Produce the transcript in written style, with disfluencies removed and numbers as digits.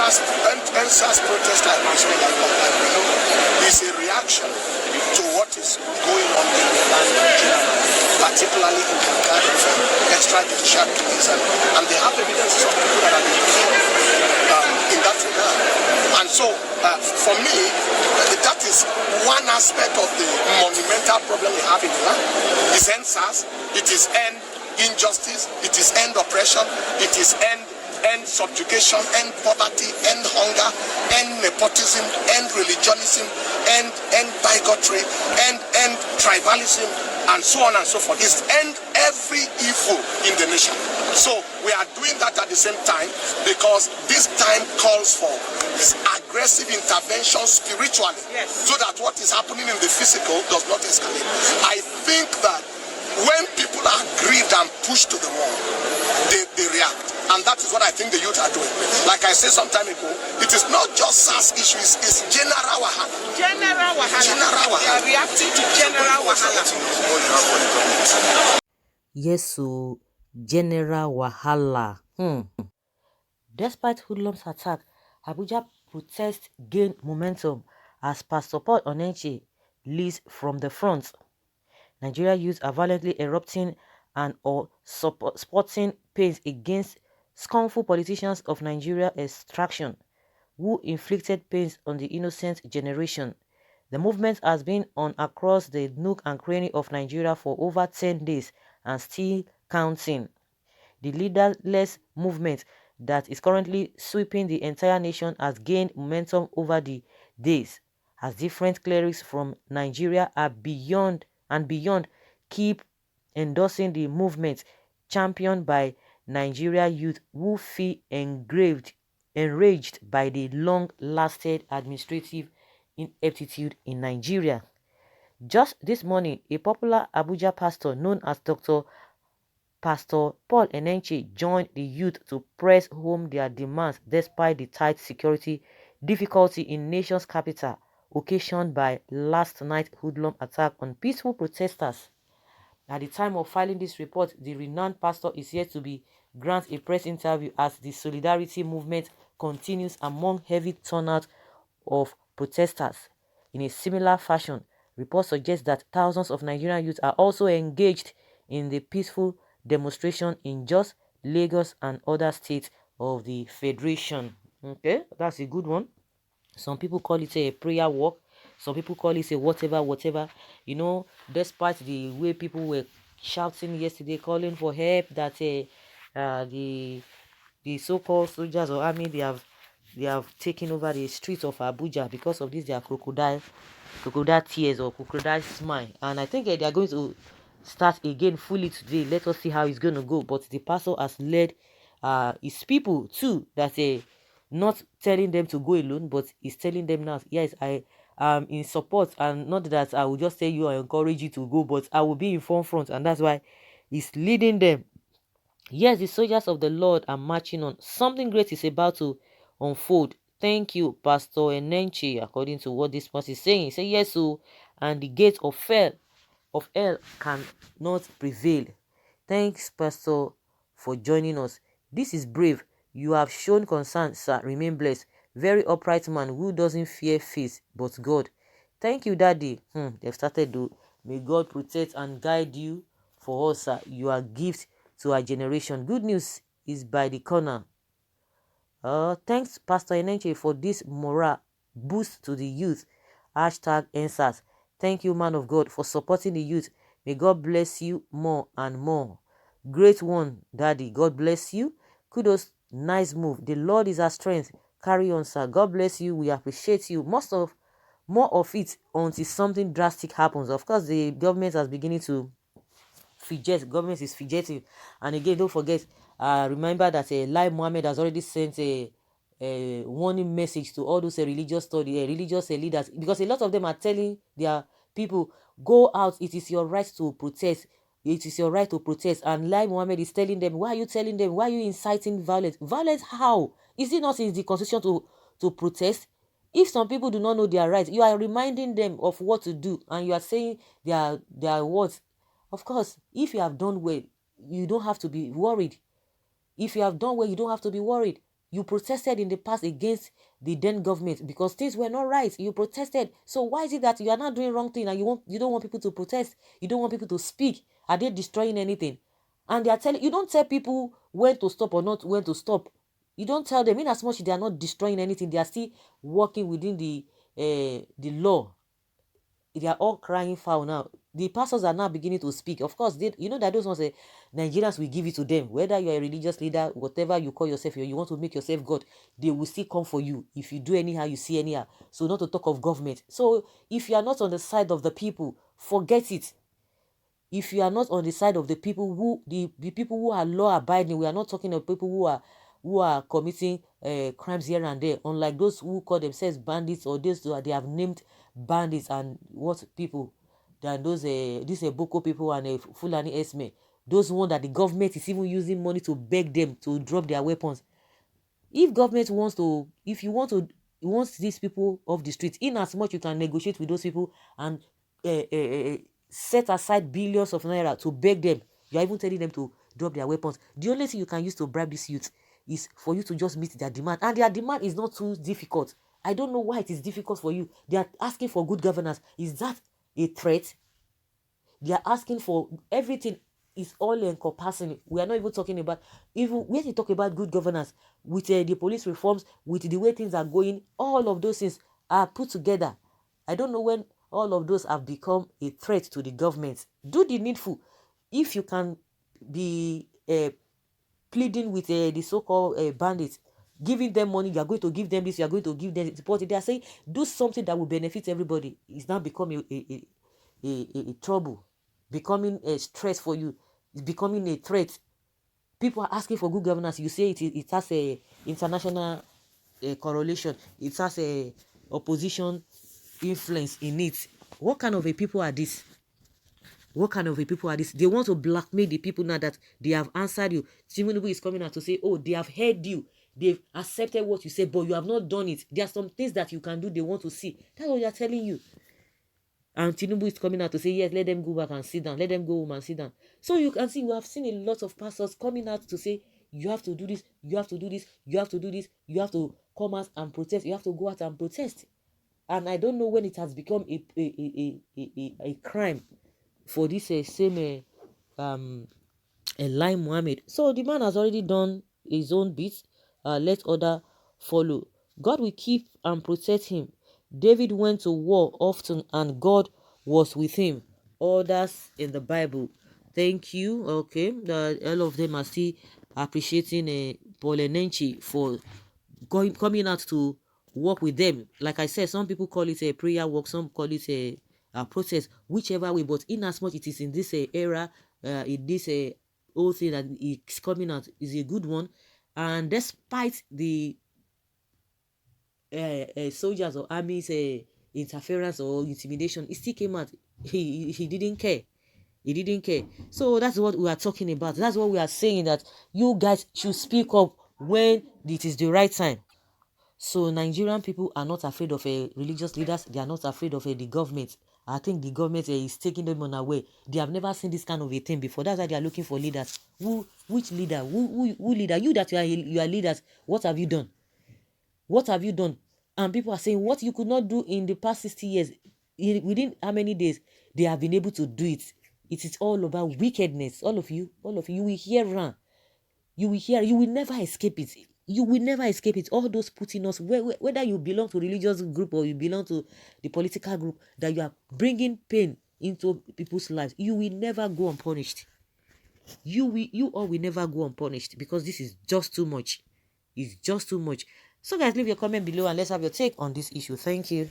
NSAS protest, like we know, is a reaction to what is going on in the land in general, particularly in the regard of extrajudicial killings, and they have evidence of people that have been killed in that regard. And so, for me, that is one aspect of the monumental problem we have in the land. It's NSAS, it is end injustice, it is end oppression, it is end subjugation, end poverty, end hunger, end nepotism, end religionism, end bigotry, end tribalism, and so on and so forth. It's end every evil in the nation. So we are doing that at the same time because this time calls for this aggressive intervention spiritually, so that what is happening in the physical does not escalate. I think that when people are grieved and pushed to the wall, they react. And that is what I think the youth are doing. Like I said some time ago, it is not just SARS issues, it's general wahala. General wahala. General wahala. They are reacting to general wahala. Yes, so general wahala. Despite hoodlums' attack, Abuja protests gained momentum as Pastor Paul Enenche leads from the front. Nigeria youths are violently erupting and or sporting pains against scornful politicians of Nigeria extraction who inflicted pains on the innocent generation. The movement has been on across the nook and cranny of Nigeria for over 10 days and still counting. The leaderless movement that is currently sweeping the entire nation has gained momentum over the days, as different clerics from Nigeria are beyond keep endorsing the movement championed by Nigeria youth who feel enraged by the long-lasted administrative ineptitude in Nigeria. Just this morning, a popular Abuja pastor known as Pastor Paul Enenche joined the youth to press home their demands despite the tight security difficulty in nation's capital occasioned by last night's hoodlum attack on peaceful protesters. At the time of filing this report, the renowned pastor is yet to be granted a press interview as the solidarity movement continues among heavy turnout of protesters. In a similar fashion, reports suggest that thousands of Nigerian youth are also engaged in the peaceful demonstration in Jos, Lagos, and other states of the Federation. Okay, that's a good one. Some people call it a prayer walk. Some people call it a whatever. You know, despite the way people were shouting yesterday, calling for help, that the so-called soldiers or army, they have taken over the streets of Abuja because of this. Their crocodile tears or crocodile smile, and I think they are going to start again fully today. Let us see how it's going to go. But the pastor has led his people too, that not telling them to go alone, but he's telling them now, yes, I am in support, and not that I will just tell you, I encourage you to go, but I will be in front, and that's why he's leading them. Yes, the soldiers of the Lord are marching on. Something great is about to unfold. Thank you, Pastor Enenche, according to what this person is saying. He said, yes, so, and the gates of hell cannot prevail. Thanks, Pastor, for joining us. This is brave. You have shown concern, sir. Remain blessed. Very upright man who doesn't fear face but God. Thank you, Daddy. They've started to. May God protect and guide you for us, sir. You are a gift to our generation. Good news is by the corner. Thanks, Pastor Enenche, for this morale boost to the youth. Hashtag NSAS. Thank you, man of God, for supporting the youth. May God bless you more and more. Great one, Daddy. God bless you. Kudos. Nice move. The Lord is our strength. Carry on, sir. God bless you. We appreciate you. More of it until something drastic happens. Of course, the government is beginning to fidget. Government is fidgeting. And again, don't forget, remember that Lai Mohammed has already sent a warning message to all those religious leaders, because a lot of them are telling their people, go out, it is your right to protest. It is your right to protest. And Lai Mohammed is telling them, why are you telling them? Why are you inciting violence? Violence how? Is it not in the constitution to protest? If some people do not know their rights, you are reminding them of what to do, and you are saying their words. Of course, if you have done well, you don't have to be worried. If you have done well, you don't have to be worried. You protested in the past against the then government because things were not right. You protested. So why is it that you are not doing wrong thing and you don't want people to protest? You don't want people to speak? Are they destroying anything? And they are telling you, don't tell people when to stop or not when to stop. You don't tell them. In as much they are not destroying anything, they are still working within the law. They are all crying foul now. The pastors are now beginning to speak. Of course, you know that those ones say Nigerians will give it to them. Whether you are a religious leader, whatever you call yourself, you want to make yourself God, they will still come for you. If you do anyhow, you see anyhow. So not to talk of government. So if you are not on the side of the people, forget it. If you are not on the side of the people the people who are law abiding, we are not talking of people who are committing crimes here and there, unlike those who call themselves bandits, or those who are, they have named bandits and what people than those these Boko people and Fulani Esme, those ones that the government is even using money to beg them to drop their weapons. If government wants to, if you want these people off the streets, in as much you can negotiate with those people and set aside billions of naira to beg them, you are even telling them to drop their weapons. The only thing you can use to bribe these youth is for you to just meet their demand, and their demand is not too difficult. I don't know why it is difficult for you. They are asking for good governance. Is that a threat? They are asking for everything, is all encompassing. We are not even talking about, even when you talk about good governance with the police reforms, with the way things are going, all of those things are put together. I don't know when all of those have become a threat to the government. Do the needful. If you can be pleading with the so-called bandits, giving them money, you are going to give them this, you are going to give them support. They are saying do something that will benefit everybody. It's now becoming a trouble, becoming a stress for you. It's becoming a threat. People are asking for good governance. You say it has a international correlation. It has a opposition influence in it. What kind of a people are these? What kind of a people are these? They want to blackmail the people now that they have answered you. Tinubu is coming out to say, oh, they have heard you. They've accepted what you say, but you have not done it. There are some things that you can do they want to see. That's what they are telling you. And Tinubu is coming out to say, yes, let them go back and sit down. Let them go home and sit down. So you can see, we have seen a lot of pastors coming out to say, you have to do this, you have to do this, you have to do this, you have to come out and protest, you have to go out and protest. And I don't know when it has become a crime for this same Lai Muhammad. So the man has already done his own bit. Let other follow. God will keep and protect him. David went to war often and God was with him. Others in the Bible. Thank you. Okay. All of them are still appreciating Paul Enenche for coming out to work with them. Like I said, some people call it a prayer walk, some call it a protest, whichever way. But in as much it is in this era, in this whole thing that is coming out is a good one. And despite the soldiers or armies interference or intimidation, he still came out. He didn't care. He didn't care. So that's what we are talking about. That's what we are saying, that you guys should speak up when it is the right time. So Nigerian people are not afraid of religious leaders. They are not afraid of the government. I think the government is taking them unaware. They have never seen this kind of a thing before. That's why they are looking for leaders. Which leader? Who leader? You that you are leaders. What have you done? What have you done? And people are saying what you could not do in the past 60 years. Within how many days they have been able to do it. It is all about wickedness. All of you will hear run. You will hear, you will never escape it. You will never escape it. All those putting us, whether you belong to religious group or you belong to the political group, that you are bringing pain into people's lives, you will never go unpunished. You all will never go unpunished, because this is just too much. It's just too much. So guys, leave your comment below and let's have your take on this issue. Thank you.